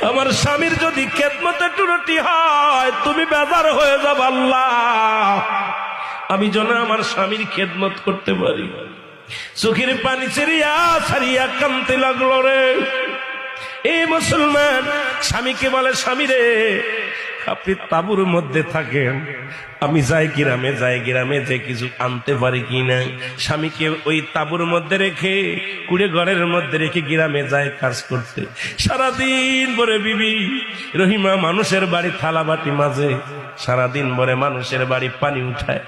আমার স্বামীর যদি খেদমতে ত্রুটি হয় তুমি বেজার হয়ে যাব আল্লাহ, আমি যেন আমার স্বামীর খেদমত করতে পারি। চোখের পানি ছেড়িয়া ছাড়িয়া কাঁদতে লাগলো রে। এই মুসলমান স্বামীকে বলে, স্বামী রে আপনি তাঁবুর মধ্যে থাকেন, আমি যাই গ্রামে যে কিছু আনতে পারি কিনা। স্বামীকে ওই তাঁবুর মধ্যে রেখে কুড়ে ঘরের মধ্যে রেখে গ্রামে যায় কাজ করতে। সারাদিন ভরে বিবি রহিমা মানুষের বাড়ি থালা বাটি মাঝে, সারাদিন ভরে মানুষের বাড়ি পানি উঠায়।